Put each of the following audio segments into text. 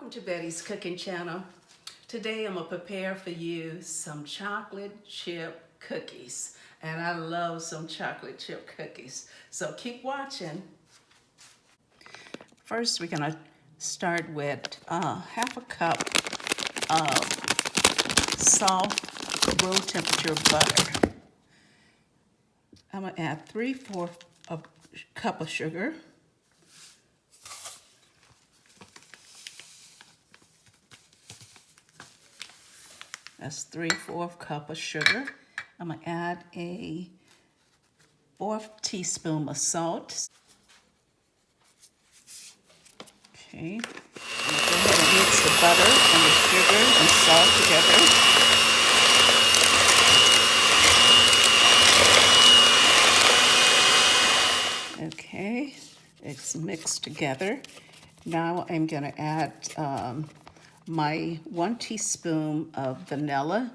Welcome to Betty's Cooking Channel. Today I'm going to prepare for you some chocolate chip cookies. And I love some chocolate chip cookies. So keep watching. First we're going to start with half a cup of soft room temperature butter. I'm going to add 3/4 of a cup of sugar. That's 3/4 cup of sugar. I'm gonna add a 1/4 teaspoon of salt. Okay, I'm gonna go ahead and mix the butter and the sugar and salt together. Okay, it's mixed together. Now I'm gonna add my 1 teaspoon of vanilla.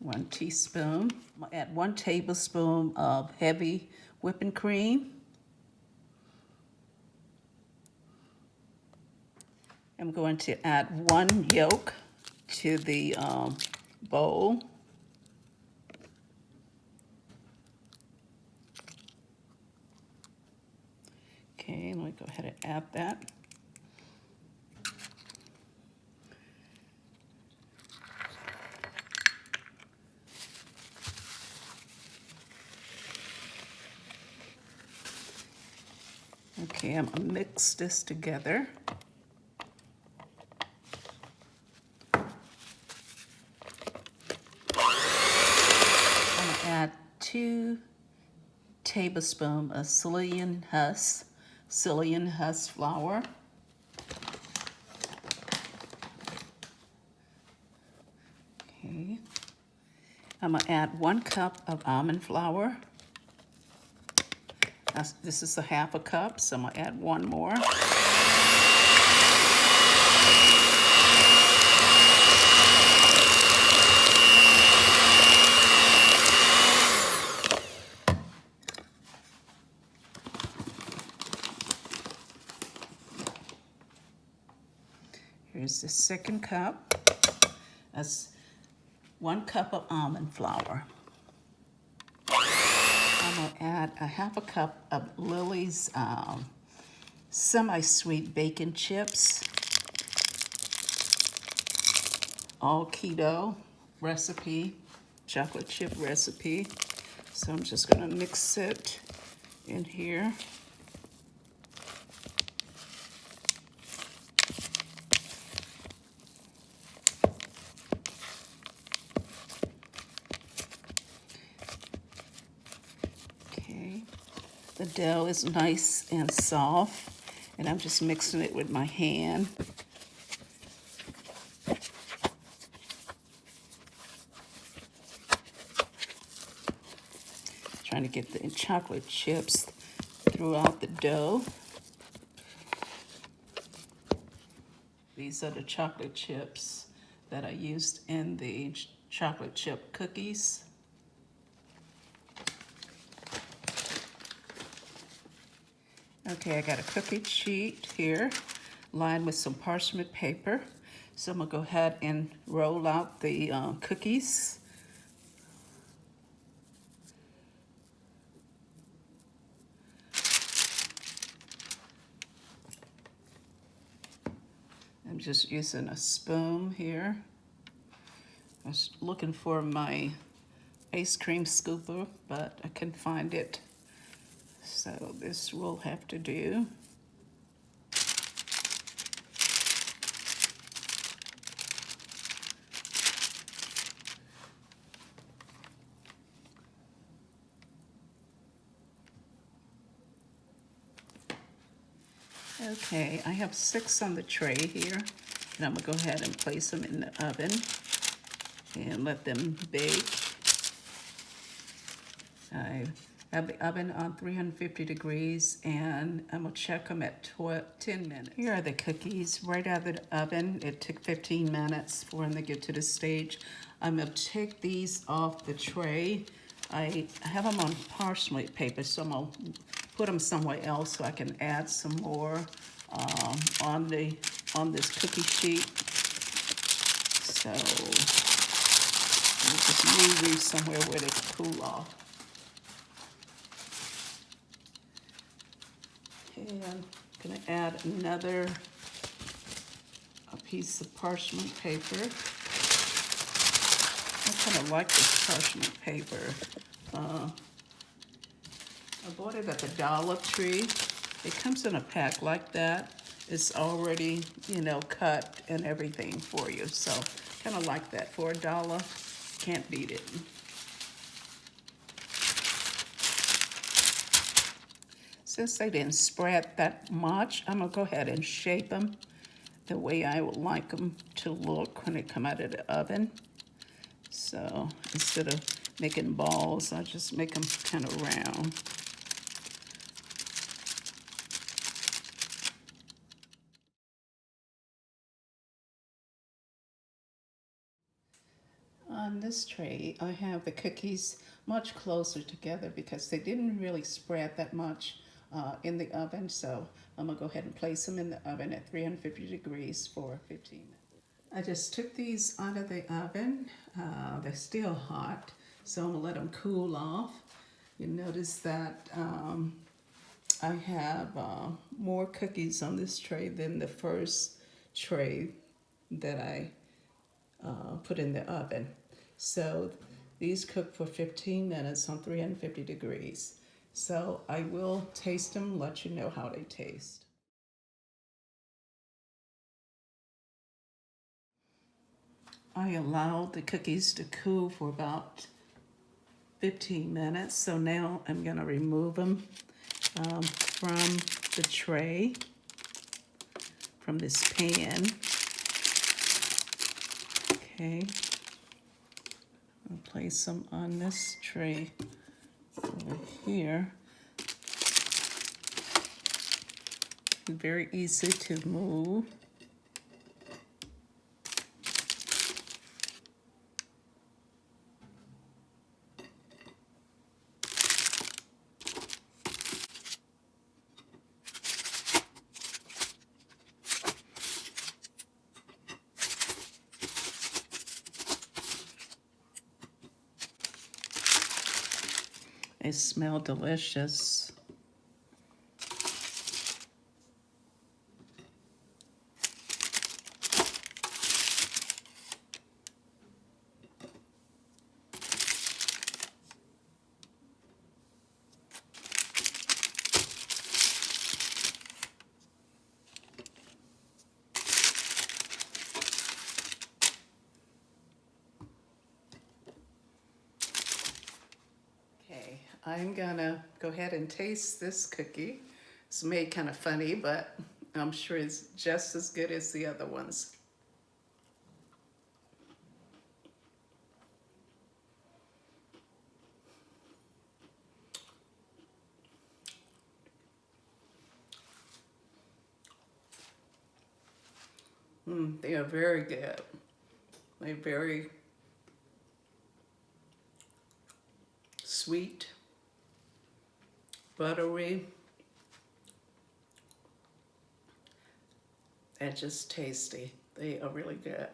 One teaspoon. I'm gonna add 1 tablespoon of heavy whipping cream. I'm going to add 1 yolk to the bowl. Okay, let me go ahead and add that. Okay, I'm gonna mix this together. I'm gonna add 2 tablespoons of psyllium husk flour. Okay, I'm gonna add 1 cup of almond flour. This is a half a cup, so I'm gonna add 1 more. Here's the second cup. That's 1 cup of almond flour. I'm gonna add a half a cup of Lily's semi-sweet bacon chips. All keto recipe, chocolate chip recipe. So I'm just gonna mix it in here. The dough is nice and soft, and I'm just mixing it with my hand. Trying to get the chocolate chips throughout the dough. These are the chocolate chips that I used in the chocolate chip cookies. Okay, I got a cookie sheet here lined with some parchment paper. So I'm gonna go ahead and roll out the cookies. I'm just using a spoon here. I was looking for my ice cream scooper, but I couldn't find it. So this will have to do. Okay, I have 6 on the tray here, and I'm gonna go ahead and place them in the oven and let them bake. I have the oven on 350 degrees, and I'm gonna check them at 10 minutes. Here are the cookies right out of the oven. It took 15 minutes for them to get to the stage. I'm gonna take these off the tray. I have them on parchment paper, so I'm gonna put them somewhere else so I can add some more on this cookie sheet. So I'll just move these somewhere where they can cool off. And I'm gonna add another piece of parchment paper. I kind of like this parchment paper. I bought it at the Dollar Tree. It comes in a pack like that. It's already, you know, cut and everything for you. So kind of like that for $1. Can't beat it. Since they didn't spread that much, I'm gonna go ahead and shape them the way I would like them to look when they come out of the oven. So instead of making balls, I just make them kind of round. On this tray, I have the cookies much closer together because they didn't really spread that much in the oven. So I'm gonna go ahead and place them in the oven at 350 degrees for 15 minutes. I just took these out of the oven. They're still hot, so I'm gonna let them cool off. You notice that I have more cookies on this tray than the first tray that I put in the oven. So these cook for 15 minutes on 350 degrees. So I will taste them, let you know how they taste. I allowed the cookies to cool for about 15 minutes. So now I'm gonna remove them from the tray, from this pan. Okay. I'll place them on this tray over here. Very easy to move. They smell delicious. I'm gonna go ahead and taste this cookie. It's made kind of funny, but I'm sure it's just as good as the other ones. They are very good. They're very sweet, buttery, and just tasty. They are really good.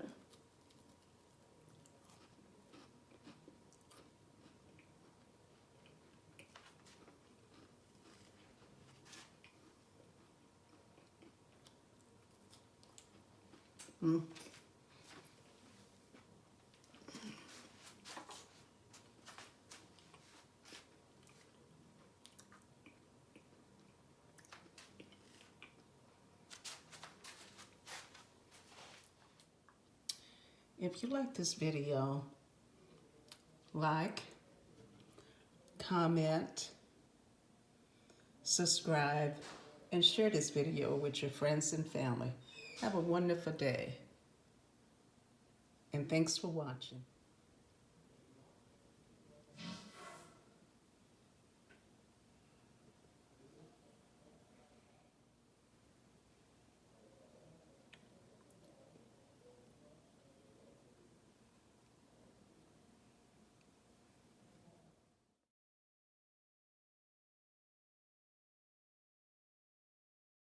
If you like this video, like, comment, subscribe, and share this video with your friends and family. Have a wonderful day. And thanks for watching.